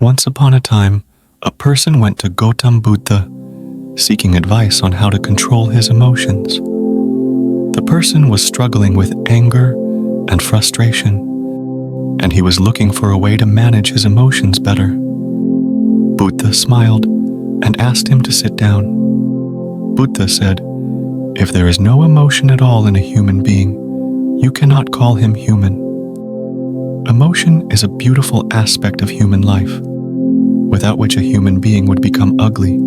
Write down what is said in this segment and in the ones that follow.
Once upon a time, a person went to Gautam Buddha seeking advice on how to control his emotions. The person was struggling with anger and frustration, and he was looking for a way to manage his emotions better. Buddha smiled and asked him to sit down. Buddha said, "If there is no emotion at all in a human being, you cannot call him human. Emotion is a beautiful aspect of human life, without which a human being would become ugly."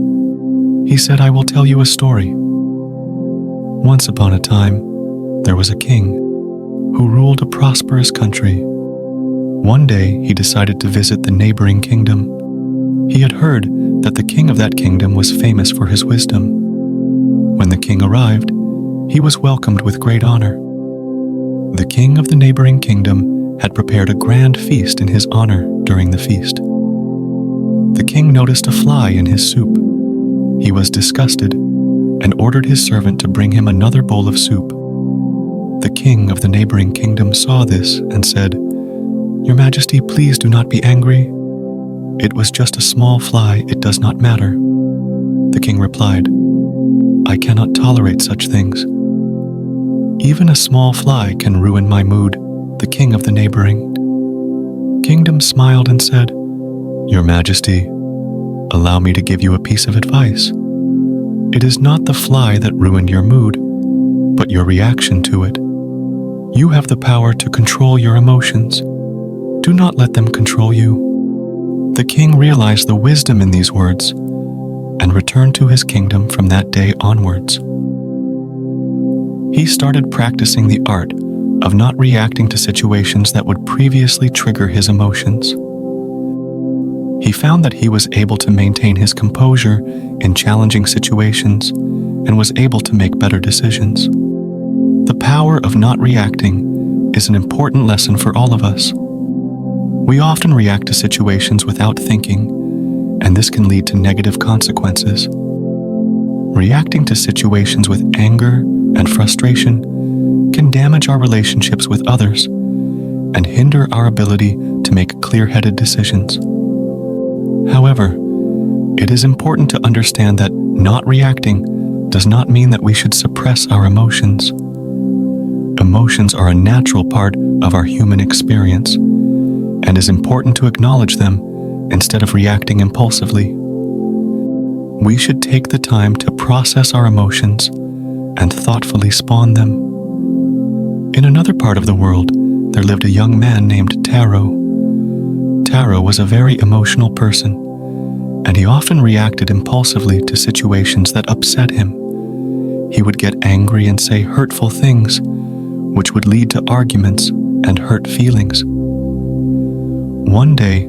He said, "I will tell you a story. Once upon a time, there was a king who ruled a prosperous country. One day, he decided to visit the neighboring kingdom. He had heard that the king of that kingdom was famous for his wisdom. When the king arrived, he was welcomed with great honor. The king of the neighboring kingdom had prepared a grand feast in his honor during the feast. The king noticed a fly in his soup. He was disgusted and ordered his servant to bring him another bowl of soup. The king of the neighboring kingdom saw this and said, "Your Majesty, please do not be angry. It was just a small fly, it does not matter." The king replied, "I cannot tolerate such things. Even a small fly can ruin my mood." The king of the neighboring kingdom smiled and said, "Your Majesty, allow me to give you a piece of advice. It is not the fly that ruined your mood, but your reaction to it. You have the power to control your emotions. Do not let them control you." The king realized the wisdom in these words and returned to his kingdom from that day onwards. He started practicing the art of not reacting to situations that would previously trigger his emotions. He found that he was able to maintain his composure in challenging situations and was able to make better decisions. The power of not reacting is an important lesson for all of us. We often react to situations without thinking, and this can lead to negative consequences. Reacting to situations with anger and frustration can damage our relationships with others and hinder our ability to make clear-headed decisions. However, it is important to understand that not reacting does not mean that we should suppress our emotions. Emotions are a natural part of our human experience, and it is important to acknowledge them instead of reacting impulsively. We should take the time to process our emotions and thoughtfully spawn them. In another part of the world, there lived a young man named Taro. Taro was a very emotional person, and he often reacted impulsively to situations that upset him. He would get angry and say hurtful things, which would lead to arguments and hurt feelings. One day,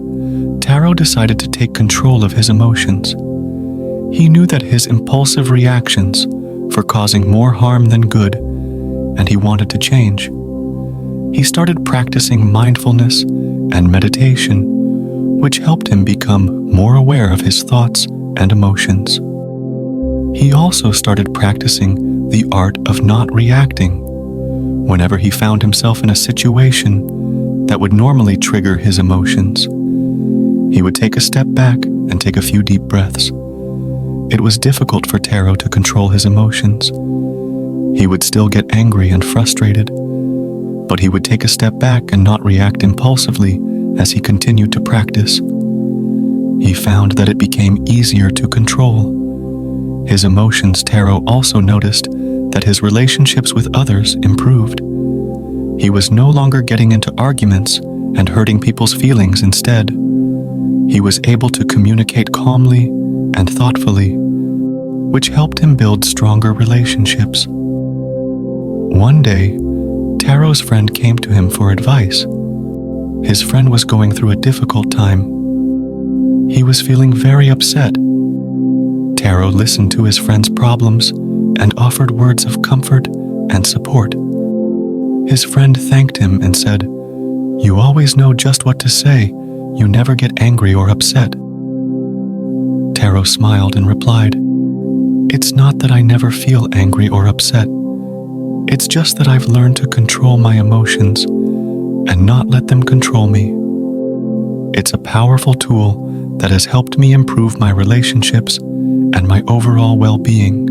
Taro decided to take control of his emotions. He knew that his impulsive reactions were causing more harm than good, and he wanted to change. He started practicing mindfulness and meditation, which helped him become more aware of his thoughts and emotions. He also started practicing the art of not reacting. Whenever he found himself in a situation that would normally trigger his emotions, he would take a step back and take a few deep breaths. It was difficult for Taro to control his emotions. He would still get angry and frustrated, but he would take a step back and not react impulsively as he continued to practice. He found that it became easier to control his emotions. Taro also noticed that his relationships with others improved. He was no longer getting into arguments and hurting people's feelings. Instead, he was able to communicate calmly and thoughtfully, which helped him build stronger relationships. One day, Taro's friend came to him for advice. His friend was going through a difficult time. He was feeling very upset. Taro listened to his friend's problems and offered words of comfort and support. His friend thanked him and said, "You always know just what to say. You never get angry or upset." Taro smiled and replied, "It's not that I never feel angry or upset. It's just that I've learned to control my emotions and not let them control me. It's a powerful tool that has helped me improve my relationships and my overall well-being.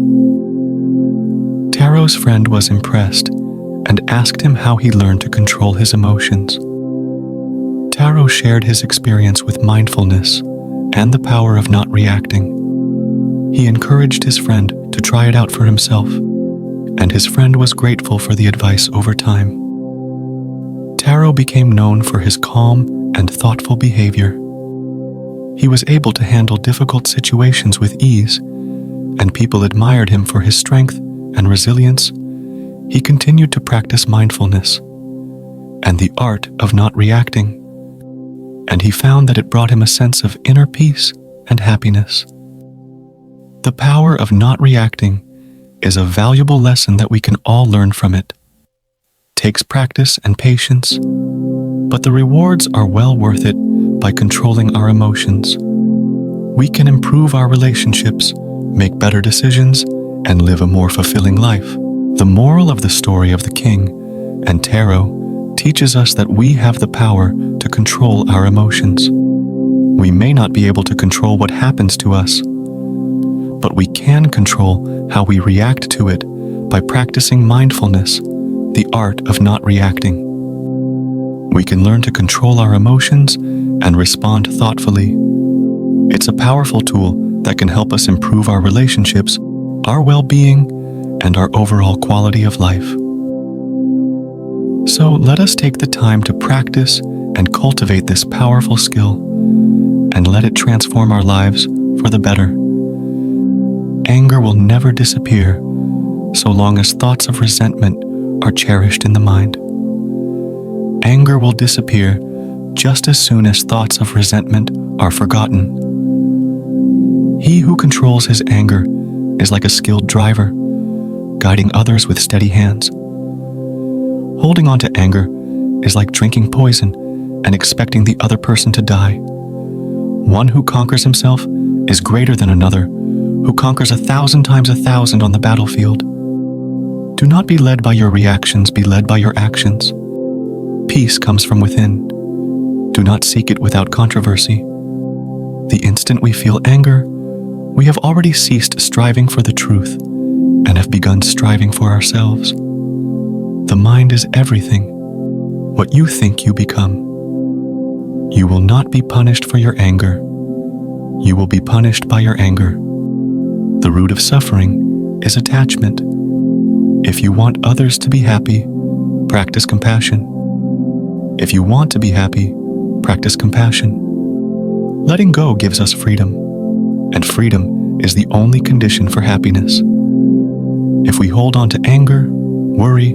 Taro's friend was impressed and asked him how he learned to control his emotions. Taro shared his experience with mindfulness and the power of not reacting. He encouraged his friend to try it out for himself, and his friend was grateful for the advice over time. Taro became known for his calm and thoughtful behavior. He was able to handle difficult situations with ease, and people admired him for his strength and resilience. He continued to practice mindfulness and the art of not reacting, and he found that it brought him a sense of inner peace and happiness. The power of not reacting is a valuable lesson that we can all learn from it. It takes practice and patience, but the rewards are well worth it by controlling our emotions. We can improve our relationships, make better decisions, and live a more fulfilling life. The moral of the story of the king and Taro teaches us that we have the power to control our emotions. We may not be able to control what happens to us, but we can control how we react to it by practicing mindfulness, the art of not reacting. We can learn to control our emotions and respond thoughtfully. It's a powerful tool that can help us improve our relationships, our well-being, and our overall quality of life. So let us take the time to practice and cultivate this powerful skill, and let it transform our lives for the better. Anger will never disappear so long as thoughts of resentment are cherished in the mind. Anger will disappear just as soon as thoughts of resentment are forgotten. He who controls his anger is like a skilled driver, guiding others with steady hands. Holding on to anger is like drinking poison and expecting the other person to die. One who conquers himself is greater than another who conquers 1,000 times 1,000 on the battlefield. Do not be led by your reactions, be led by your actions. Peace comes from within. Do not seek it without controversy. The instant we feel anger, we have already ceased striving for the truth and have begun striving for ourselves. The mind is everything. What you think, you become. You will not be punished for your anger. You will be punished by your anger. The root of suffering is attachment. If you want others to be happy, practice compassion. If you want to be happy, practice compassion. Letting go gives us freedom, and freedom is the only condition for happiness. If we hold on to anger, worry,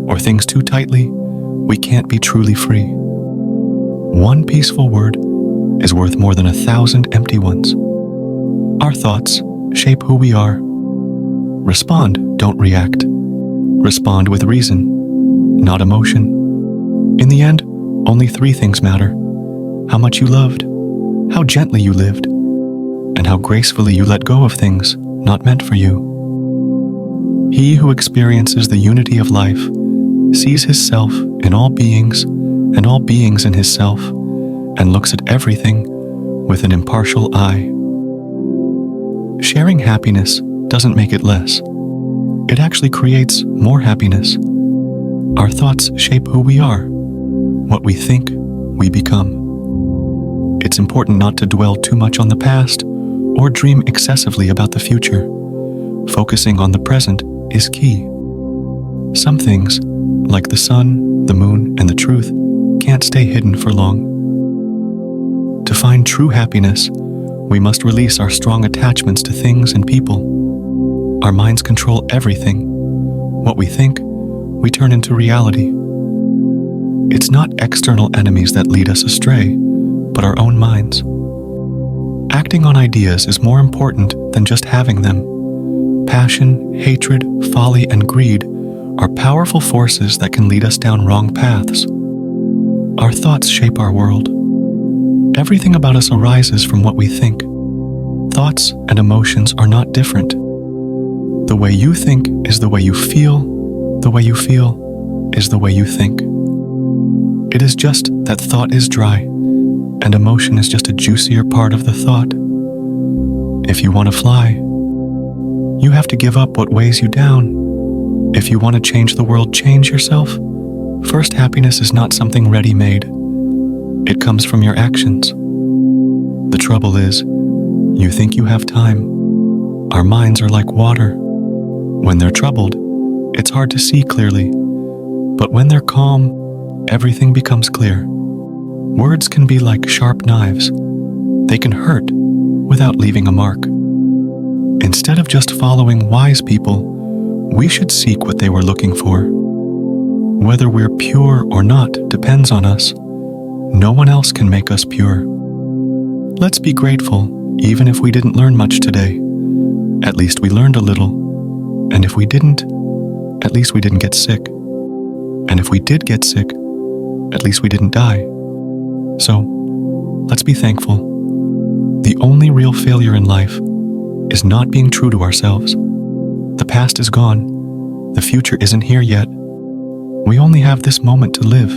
or things too tightly, we can't be truly free. One peaceful word is worth more than 1,000 empty ones. Our thoughts shape who we are. Respond, don't react. Respond with reason, not emotion. In the end, only 3 things matter: how much you loved, how gently you lived, and how gracefully you let go of things not meant for you. He who experiences the unity of life sees his self in all beings and all beings in his self, and looks at everything with an impartial eye. Sharing happiness doesn't make it less. It actually creates more happiness. Our thoughts shape who we are. What we think, we become. It's important not to dwell too much on the past or dream excessively about the future. Focusing on the present is key. Some things, like the sun, the moon, and the truth, can't stay hidden for long. To find true happiness, we must release our strong attachments to things and people. Our minds control everything. What we think, we turn into reality. It's not external enemies that lead us astray, but our own minds. Acting on ideas is more important than just having them. Passion, hatred, folly, and greed are powerful forces that can lead us down wrong paths. Our thoughts shape our world. Everything about us arises from what we think. Thoughts and emotions are not different. The way you think is the way you feel. The way you feel is the way you think. It is just that thought is dry, and emotion is just a juicier part of the thought. If you want to fly, you have to give up what weighs you down. If you want to change the world, change yourself. First, happiness is not something ready-made. It comes from your actions. The trouble is, you think you have time. Our minds are like water. When they're troubled, it's hard to see clearly. But when they're calm, everything becomes clear. Words can be like sharp knives. They can hurt without leaving a mark. Instead of just following wise people, we should seek what they were looking for. Whether we're pure or not depends on us. No one else can make us pure. Let's be grateful, even if we didn't learn much today. At least we learned a little. And if we didn't, at least we didn't get sick. And if we did get sick, at least we didn't die. So, let's be thankful. The only real failure in life is not being true to ourselves. The past is gone. The future isn't here yet. We only have this moment to live.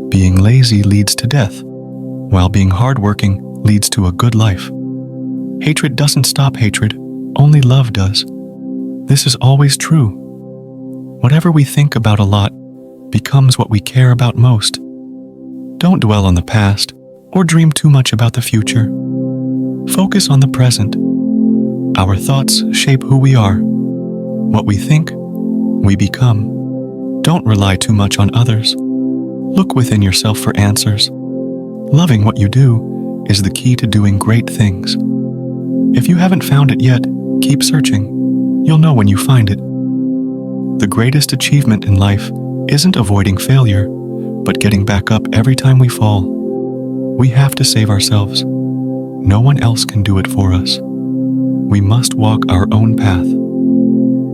Being lazy leads to death, while being hardworking leads to a good life. Hatred doesn't stop hatred, only love does. This is always true. Whatever we think about a lot becomes what we care about most. Don't dwell on the past or dream too much about the future. Focus on the present. Our thoughts shape who we are. What we think, we become. Don't rely too much on others. Look within yourself for answers. Loving what you do is the key to doing great things. If you haven't found it yet, keep searching. You'll know when you find it. The greatest achievement in life isn't avoiding failure, but getting back up every time we fall. We have to save ourselves. No one else can do it for us. We must walk our own path.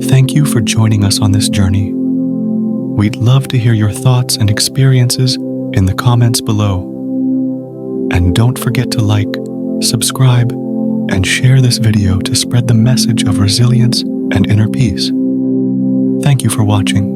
Thank you for joining us on this journey. We'd love to hear your thoughts and experiences in the comments below. And don't forget to like, subscribe, and share this video to spread the message of resilience and inner peace. Thank you for watching.